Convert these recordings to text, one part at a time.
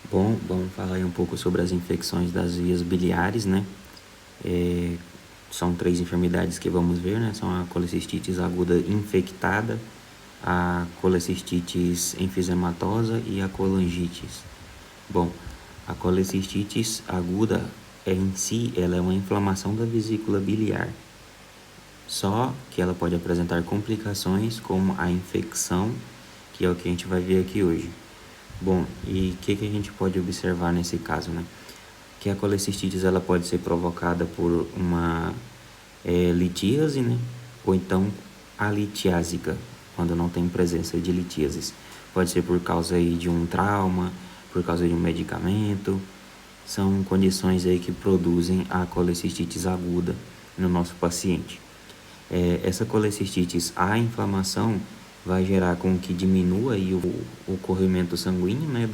Bom, vamos falar aí um pouco sobre as infecções das vias biliares, né? São três enfermidades que vamos ver, né? São a colecistites aguda infectada, a colecistites enfisematosa e a colangites. Bom, a colecistites aguda em si, ela é uma inflamação da vesícula biliar. Só que ela pode apresentar complicações como a infecção, que é o que a gente vai ver aqui hoje. Bom, e o que a gente pode observar nesse caso, né? Que a colecistites ela pode ser provocada por uma litíase, né? Ou então a litiásica, quando não tem presença de litíases. Pode ser por causa aí de um trauma, por causa de um medicamento. São condições aí que produzem a colecistites aguda no nosso paciente. Essa colecistites, a inflamação vai gerar com que diminua aí o corrimento sanguíneo, né,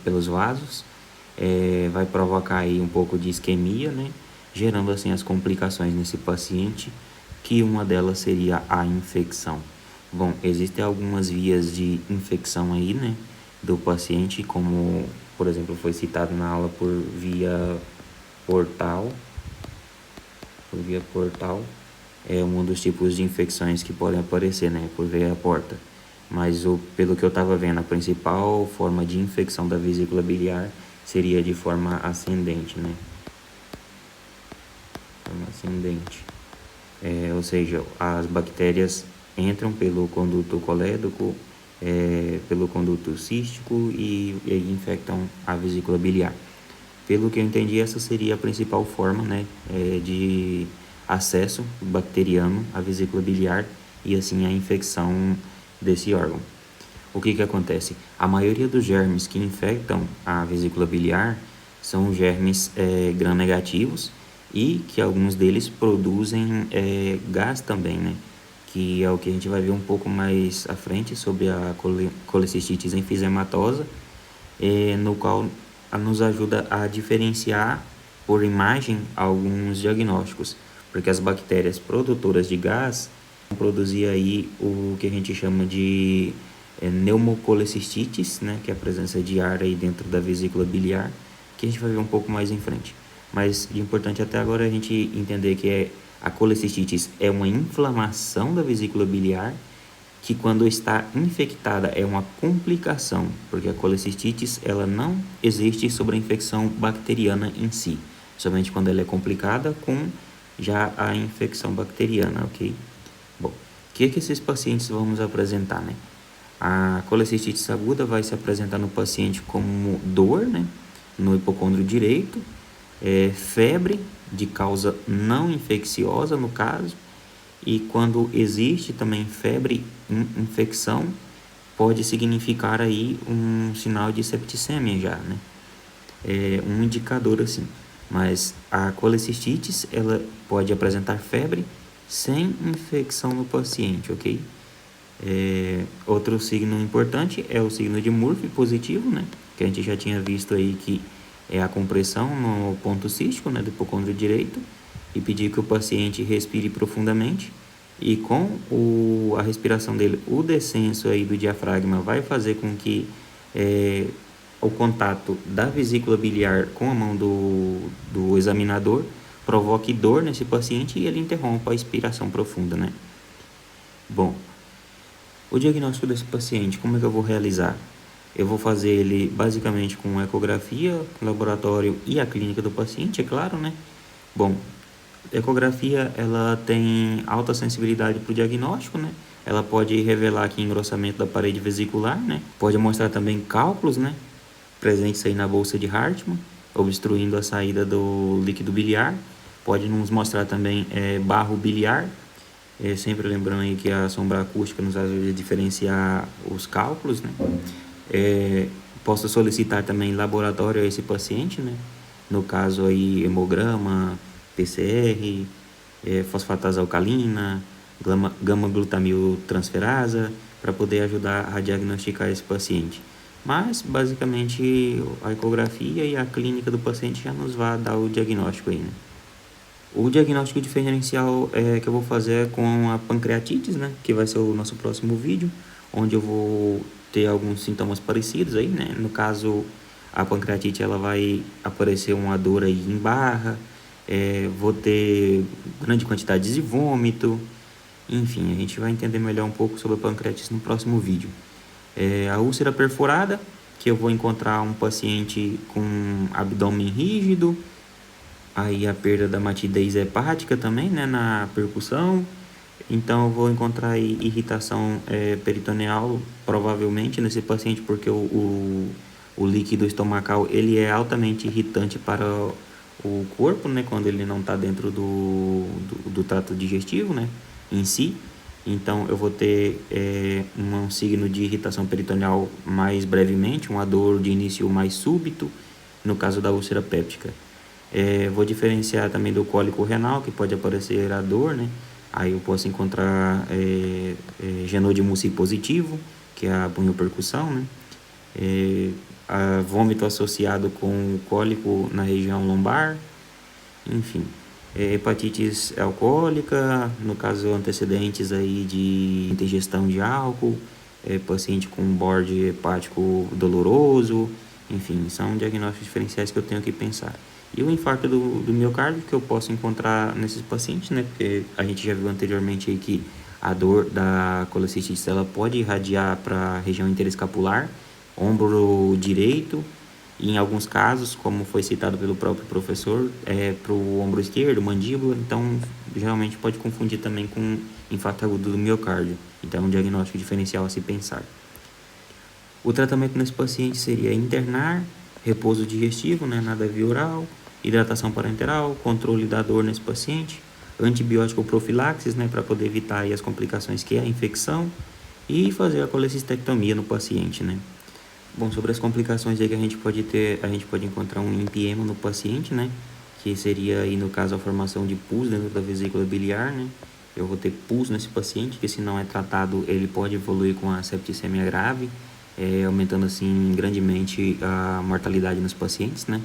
pelos vasos, vai provocar aí um pouco de isquemia, né, gerando assim as complicações nesse paciente, que uma delas seria a infecção. Bom, existem algumas vias de infecção aí, né, do paciente, como, por exemplo, foi citado na aula por via portal, é um dos tipos de infecções que podem aparecer, né, por via porta. Mas pelo que eu estava vendo, a principal forma de infecção da vesícula biliar seria de forma ascendente, né? Forma ascendente. Ou seja, as bactérias entram pelo conduto colédoco, pelo conduto cístico e infectam a vesícula biliar. Pelo que eu entendi, essa seria a principal forma, né, de acesso bacteriano à vesícula biliar e assim a infecção desse órgão. O que acontece? A maioria dos germes que infectam a vesícula biliar são germes gram-negativos e que alguns deles produzem gás também, né? Que é o que a gente vai ver um pouco mais à frente sobre a colecistites enfisematosa, no qual nos ajuda a diferenciar por imagem alguns diagnósticos, porque as bactérias produtoras de gás vão produzir aí o que a gente chama de pneumocolecistites, né, que é a presença de ar aí dentro da vesícula biliar, que a gente vai ver um pouco mais em frente. Mas o importante até agora é a gente entender que a colecistites é uma inflamação da vesícula biliar, que quando está infectada é uma complicação, porque a colecistites ela não existe sobre a infecção bacteriana em si, somente quando ela é complicada com já a infecção bacteriana, ok? Bom, o que esses pacientes vão nos apresentar, né? A colecistites aguda vai se apresentar no paciente como dor, né, no hipocôndrio direito, febre de causa não infecciosa no caso, e quando existe também febre, infecção, pode significar aí um sinal de septicemia já, né? É um indicador assim. Mas a colecistites, ela pode apresentar febre sem infecção no paciente, ok? Outro signo importante é o signo de Murphy positivo, né? Que a gente já tinha visto aí que é a compressão no ponto cístico, né, do hipocôndrio direito, e pedir que o paciente respire profundamente, e com a respiração dele, o descenso aí do diafragma vai fazer com que o contato da vesícula biliar com a mão do examinador provoque dor nesse paciente e ele interrompa a expiração profunda, né? Bom, o diagnóstico desse paciente, como é que eu vou realizar? Eu vou fazer ele basicamente com ecografia, laboratório e a clínica do paciente, é claro, né? Bom, ecografia, ela tem alta sensibilidade para o diagnóstico, né? Ela pode revelar aqui engrossamento da parede vesicular, né? Pode mostrar também cálculos, né, presentes aí na bolsa de Hartmann, obstruindo a saída do líquido biliar. Pode nos mostrar também barro biliar, sempre lembrando aí que a sombra acústica nos ajuda a diferenciar os cálculos, né? Posso solicitar também laboratório a esse paciente, né? No caso aí, hemograma, PCR, fosfatase alcalina, gama-glutamil transferasa, para poder ajudar a diagnosticar esse paciente. Mas, basicamente, a ecografia e a clínica do paciente já nos vai dar o diagnóstico aí, né? O diagnóstico diferencial que eu vou fazer é com a pancreatites, né? Que vai ser o nosso próximo vídeo, onde eu vou ter alguns sintomas parecidos aí, né? No caso, a pancreatite ela vai aparecer uma dor aí em barra, vou ter grande quantidade de vômito, enfim, a gente vai entender melhor um pouco sobre a pancreatite no próximo vídeo. A úlcera perfurada, que eu vou encontrar um paciente com abdômen rígido, aí a perda da matidez hepática também, né, na percussão. Então eu vou encontrar irritação peritoneal provavelmente nesse paciente, porque o líquido estomacal ele é altamente irritante para o corpo, né, quando ele não está dentro do trato digestivo, né, em si. Então eu vou ter um signo de irritação peritoneal mais brevemente, uma dor de início mais súbito, no caso da úlcera péptica. Vou diferenciar também do cólico renal, que pode aparecer a dor, né? Aí eu posso encontrar genodimuci positivo, que é a buniopercussão, né? Vômito associado com cólico na região lombar, enfim. Hepatites alcoólica, no caso antecedentes aí de ingestão de álcool, paciente com borde hepático doloroso, enfim, são diagnósticos diferenciais que eu tenho que pensar. E o infarto do miocárdio que eu posso encontrar nesses pacientes, né? Porque a gente já viu anteriormente aí que a dor da colecistite ela pode irradiar para a região interescapular, ombro direito, e em alguns casos, como foi citado pelo próprio professor, para o ombro esquerdo, mandíbula, então geralmente pode confundir também com infarto agudo do miocárdio. Então é um diagnóstico diferencial a se pensar. O tratamento nesse paciente seria internar, repouso digestivo, né, nada via oral, hidratação parenteral, controle da dor nesse paciente, antibiótico profilaxis, né, para poder evitar aí as complicações que é a infecção, e fazer a colecistectomia no paciente, né. Bom, sobre as complicações aí que a gente pode ter, a gente pode encontrar um empiema no paciente, né, que seria aí no caso a formação de pus dentro da vesícula biliar, né. Eu vou ter pus nesse paciente, que se não é tratado ele pode evoluir com a septicemia grave, aumentando assim grandemente a mortalidade nos pacientes, né?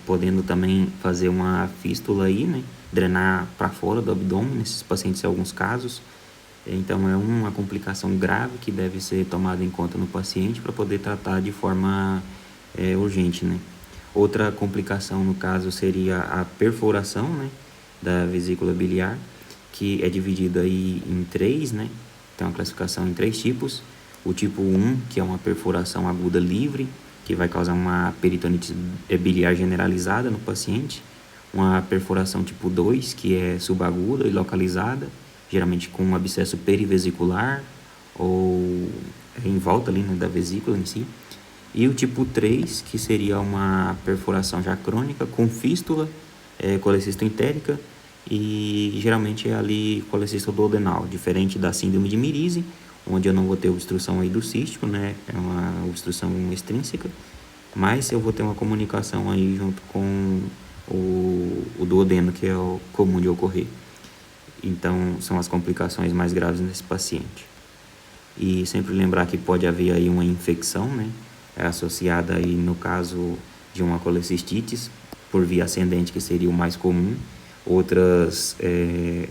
Podendo também fazer uma fístula aí, né? Drenar para fora do abdômen nesses pacientes em alguns casos. Então é uma complicação grave que deve ser tomada em conta no paciente para poder tratar de forma urgente, né? Outra complicação no caso seria a perfuração, né, da vesícula biliar, que é dividida aí em três, né? Tem uma classificação em 3 tipos. O tipo 1, que é uma perfuração aguda livre, que vai causar uma peritonite biliar generalizada no paciente. Uma perfuração tipo 2, que é subaguda e localizada, geralmente com um abscesso perivesicular ou em volta ali, né, da vesícula em si. E o tipo 3, que seria uma perfuração já crônica com fístula, colecista entérica e geralmente é ali colecista duodenal, diferente da síndrome de Mirise, onde eu não vou ter obstrução aí do cístico, né? É uma obstrução extrínseca, mas eu vou ter uma comunicação aí junto com o duodeno, que é o comum de ocorrer. Então, são as complicações mais graves nesse paciente. E sempre lembrar que pode haver aí uma infecção, né? Associada aí no caso de uma colecistites por via ascendente, que seria o mais comum. Outras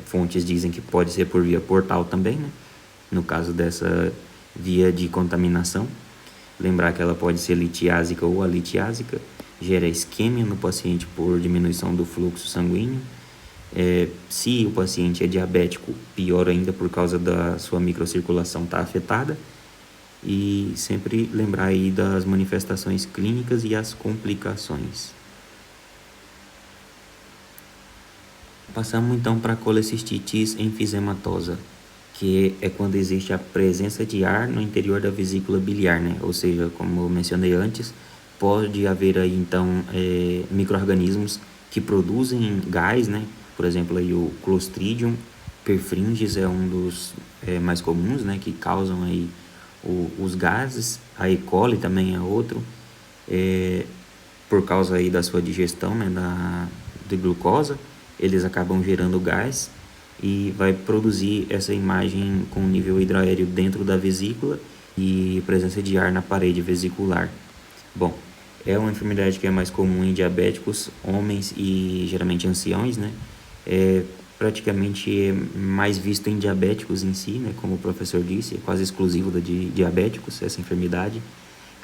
fontes dizem que pode ser por via portal também, né? No caso dessa via de contaminação. Lembrar que ela pode ser litiásica ou alitiásica, gera isquemia no paciente por diminuição do fluxo sanguíneo. Se o paciente é diabético, pior ainda por causa da sua microcirculação estar afetada. E sempre lembrar aí das manifestações clínicas e as complicações. Passamos então para a colecistitis enfisematosa, que é quando existe a presença de ar no interior da vesícula biliar, né? Ou seja, como eu mencionei antes, pode haver aí então micro-organismos que produzem gás, né? Por exemplo, aí o Clostridium perfringens é um dos mais comuns, né? Que causam aí os gases. A E. coli também é outro, por causa aí da sua digestão, né? De glucosa, eles acabam gerando gás e vai produzir essa imagem com nível hidroaéreo dentro da vesícula e presença de ar na parede vesicular. Bom, é uma enfermidade que é mais comum em diabéticos, homens e geralmente anciões, né? Praticamente mais visto em diabéticos em si, né? Como o professor disse, é quase exclusivo de diabéticos essa enfermidade.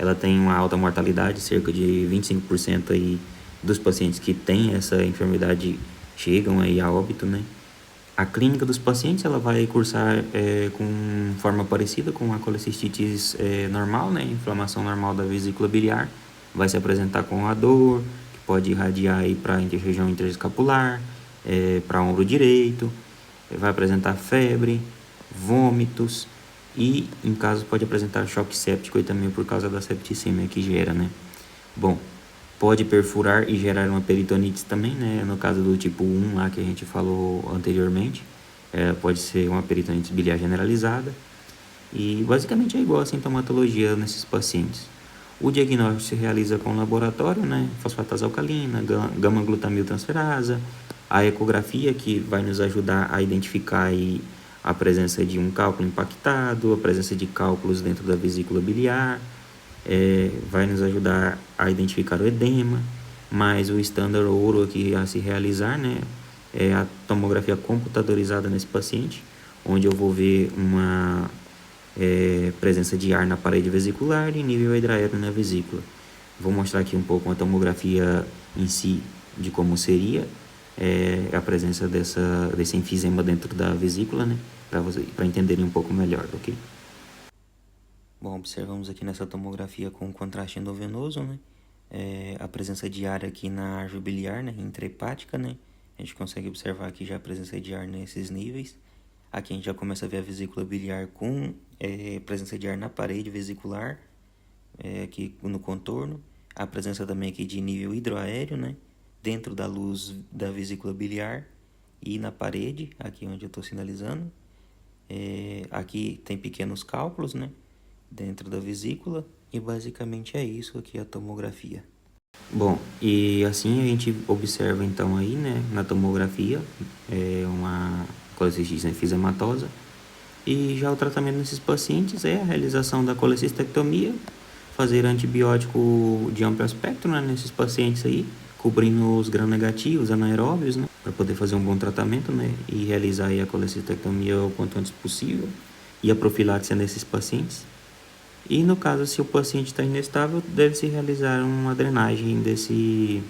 ela tem uma alta mortalidade, cerca de 25% aí dos pacientes que têm essa enfermidade chegam aí a óbito, né? A clínica dos pacientes, ela vai cursar com forma parecida com a colecistite normal, né? Inflamação normal da vesícula biliar. Vai se apresentar com a dor, que pode irradiar aí para a região interescapular, para ombro direito. Vai apresentar febre, vômitos e, em caso, pode apresentar choque séptico e também por causa da septicemia que gera, né? Bom, pode perfurar e gerar uma peritonite também, né? No caso do tipo 1 lá que a gente falou anteriormente, pode ser uma peritonite biliar generalizada. E basicamente é igual a sintomatologia nesses pacientes. O diagnóstico se realiza com laboratório, né? Fosfatase alcalina, gama-glutamiltransferasa, a ecografia que vai nos ajudar a identificar aí a presença de um cálculo impactado, a presença de cálculos dentro da vesícula biliar, vai nos ajudar a identificar o edema, mas o standard ouro aqui a se realizar, né, é a tomografia computadorizada nesse paciente, onde eu vou ver uma presença de ar na parede vesicular e nível hidraéreo na vesícula. Vou mostrar aqui um pouco a tomografia em si, de como seria a presença desse enfisema dentro da vesícula, né, para entenderem um pouco melhor, ok? Bom, observamos aqui nessa tomografia com contraste endovenoso, né? A presença de ar aqui na árvore biliar, né? Intrahepática, né? A gente consegue observar aqui já a presença de ar nesses níveis. Aqui a gente já começa a ver a vesícula biliar com presença de ar na parede vesicular, aqui no contorno. A presença também aqui de nível hidroaéreo, né? Dentro da luz da vesícula biliar e na parede, aqui onde eu estou sinalizando. Aqui tem pequenos cálculos, né? Dentro da vesícula, e basicamente é isso aqui a tomografia. Bom, e assim a gente observa então aí, né, na tomografia, uma colecistite enfisematosa, e já o tratamento nesses pacientes é a realização da colecistectomia, fazer antibiótico de amplo espectro, né, nesses pacientes aí, cobrindo os gram-negativos, anaeróbios, né, para poder fazer um bom tratamento, né, e realizar aí a colecistectomia o quanto antes possível, e a profiláxia nesses pacientes. E no caso, se o paciente está inestável, deve-se realizar uma drenagem desse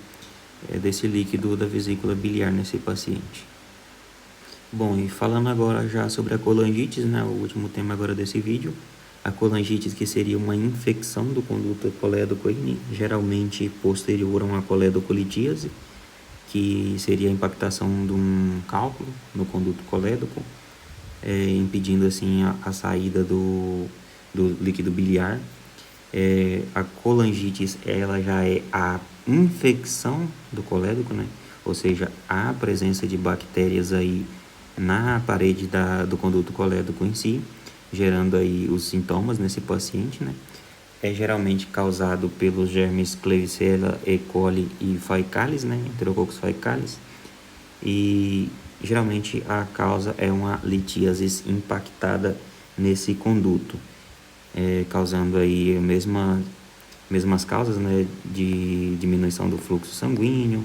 líquido da vesícula biliar nesse paciente. Bom, e falando agora já sobre a colangite, né, o último tema agora desse vídeo, a colangite que seria uma infecção do conduto colédoco, geralmente posterior a uma coledocolitíase, que seria a impactação de um cálculo no conduto colédoco, impedindo assim a saída do líquido biliar. A colangite, ela já é a infecção do colédoco, né? Ou seja, há presença de bactérias aí na parede do conduto colédoco em si, gerando aí os sintomas nesse paciente, né? É geralmente causado pelos germes Klebsiella, E. coli e Faecalis, né? Enterococcus faecalis. E geralmente a causa é uma litíase impactada nesse conduto, causando aí mesmas causas, né, de diminuição do fluxo sanguíneo,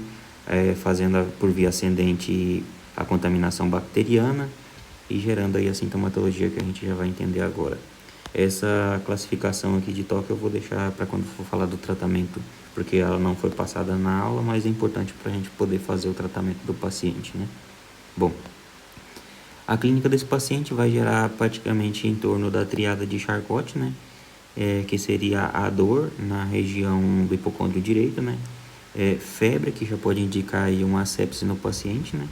fazendo por via ascendente a contaminação bacteriana e gerando aí a sintomatologia que a gente já vai entender agora. Essa classificação aqui de toque eu vou deixar para quando for falar do tratamento, porque ela não foi passada na aula, mas é importante para a gente poder fazer o tratamento do paciente, né? Bom, a clínica desse paciente vai gerar praticamente em torno da triada de Charcot, né? Que seria a dor na região do hipocôndrio direito, né? Febre, que já pode indicar aí uma sepse no paciente, né?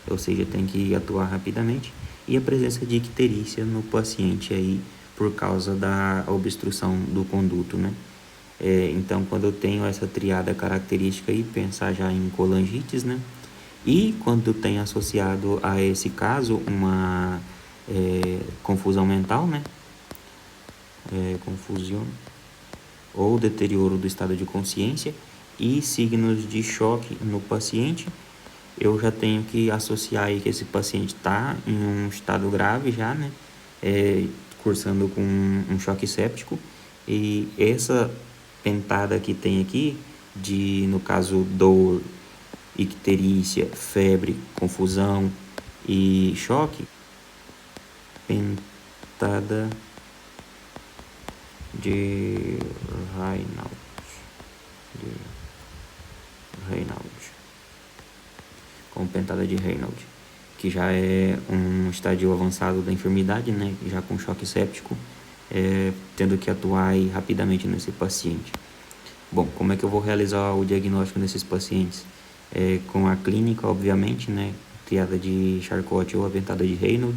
Ou seja, tem que atuar rapidamente. E a presença de icterícia no paciente aí por causa da obstrução do conduto, né? Então, quando eu tenho essa triada característica aí, pensar já em colangites, né? E quando tem associado a esse caso uma confusão mental, né? Confusão ou deterioro do estado de consciência e signos de choque no paciente, eu já tenho que associar aí que esse paciente está em um estado grave já, né? Cursando com um choque séptico, e essa pentada que tem aqui de, no caso, dor, icterícia, febre, confusão e choque, pentada de Raynaud, com pentada de Raynaud, que já é um estádio avançado da enfermidade, né, já com choque séptico, tendo que atuar aí rapidamente nesse paciente. Bom, como é que eu vou realizar o diagnóstico nesses pacientes? Com a clínica, obviamente, né, triada de Charcot ou aventada de Raynaud.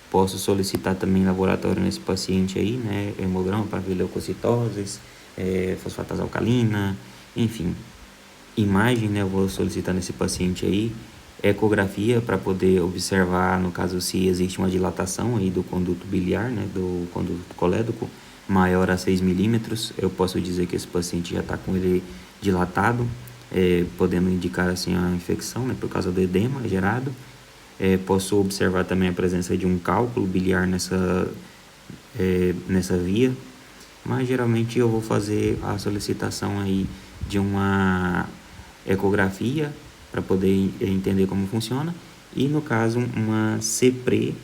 Posso solicitar também laboratório nesse paciente aí, né, hemograma para ver leucocitoses, fosfatase alcalina, enfim. Imagem, né, eu vou solicitar nesse paciente aí, ecografia para poder observar, no caso, se existe uma dilatação aí do conduto biliar, né, do conduto colédoco, maior a 6 milímetros. Eu posso dizer que esse paciente já está com ele dilatado, podendo indicar assim a infecção, né, por causa do edema gerado. Posso observar também a presença de um cálculo biliar nessa via, mas geralmente eu vou fazer a solicitação aí de uma ecografia para poder entender como funciona, e no caso uma CPRE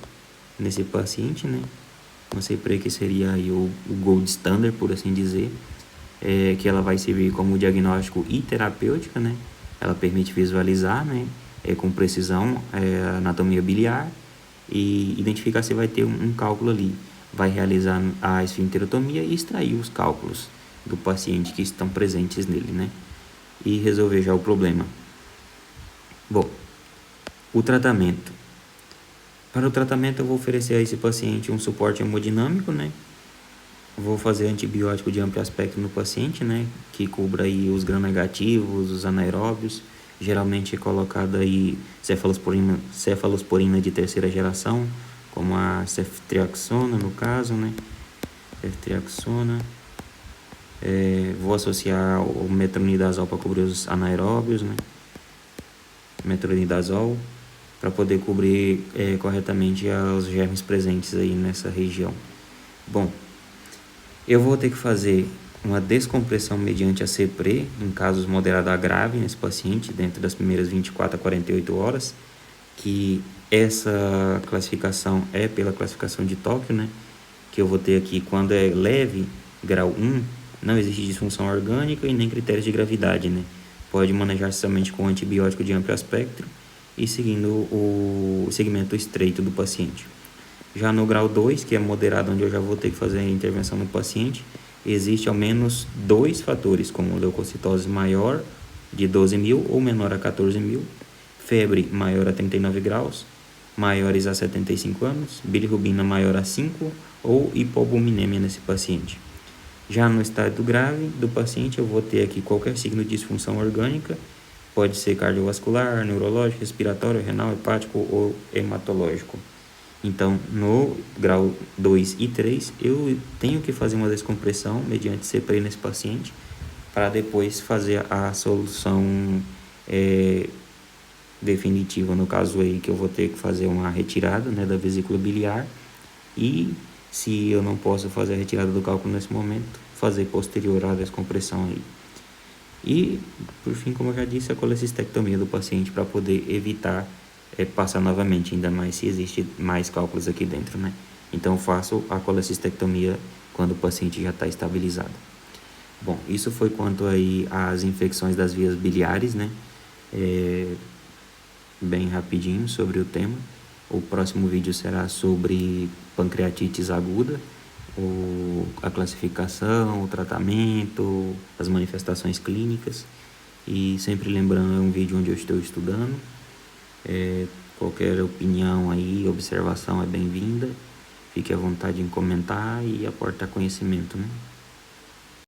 nesse paciente, né? Uma CPRE que seria aí o gold standard, por assim dizer, que ela vai servir como diagnóstico e terapêutica, né? Ela permite visualizar, né, com precisão, a anatomia biliar e identificar se vai ter um cálculo ali. Vai realizar a esfincterotomia e extrair os cálculos do paciente que estão presentes nele, né? E resolver já o problema. Bom, o tratamento. Para o tratamento eu vou oferecer a esse paciente um suporte hemodinâmico, né? Vou fazer antibiótico de amplo espectro no paciente, né? Que cubra aí os gram-negativos, os anaeróbios. Geralmente é colocado aí cefalosporina de terceira geração, como a ceftriaxona no caso, né? Ceftriaxona. Vou associar o metronidazol para cobrir os anaeróbios, né? Metronidazol, para poder cobrir corretamente os germes presentes aí nessa região. Bom, eu vou ter que fazer uma descompressão mediante a CPRE em casos moderado a grave nesse paciente, dentro das primeiras 24 a 48 horas, que essa classificação é pela classificação de Tóquio, né? Que eu vou ter aqui quando é leve, grau 1, não existe disfunção orgânica e nem critérios de gravidade, né? Pode manejar somente com antibiótico de amplo espectro e seguindo o segmento estreito do paciente. Já no grau 2, que é moderado, onde eu já vou ter que fazer a intervenção no paciente, existe ao menos 2 fatores, como leucocitose maior de 12.000 ou menor a 14.000, febre maior a 39 graus, maiores a 75 anos, bilirrubina maior a 5 ou hipoalbuminemia nesse paciente. Já no estado grave do paciente, eu vou ter aqui qualquer signo de disfunção orgânica, pode ser cardiovascular, neurológico, respiratório, renal, hepático ou hematológico. Então, no grau 2 e 3, eu tenho que fazer uma descompressão mediante CPRE nesse paciente, para depois fazer a solução definitiva, no caso aí que eu vou ter que fazer uma retirada, né, da vesícula biliar, e se eu não posso fazer a retirada do cálculo nesse momento, fazer posterior à descompressão aí. E, por fim, como eu já disse, a colecistectomia do paciente para poder evitar passar novamente, ainda mais se existe mais cálculos aqui dentro, né? Então, eu faço a colecistectomia quando o paciente já está estabilizado. Bom, isso foi quanto aí às infecções das vias biliares, né? Bem rapidinho sobre o tema. O próximo vídeo será sobre pancreatites aguda, a classificação, o tratamento, as manifestações clínicas. E sempre lembrando, é um vídeo onde eu estou estudando. Qualquer opinião aí, observação é bem-vinda. Fique à vontade em comentar e aportar conhecimento, né?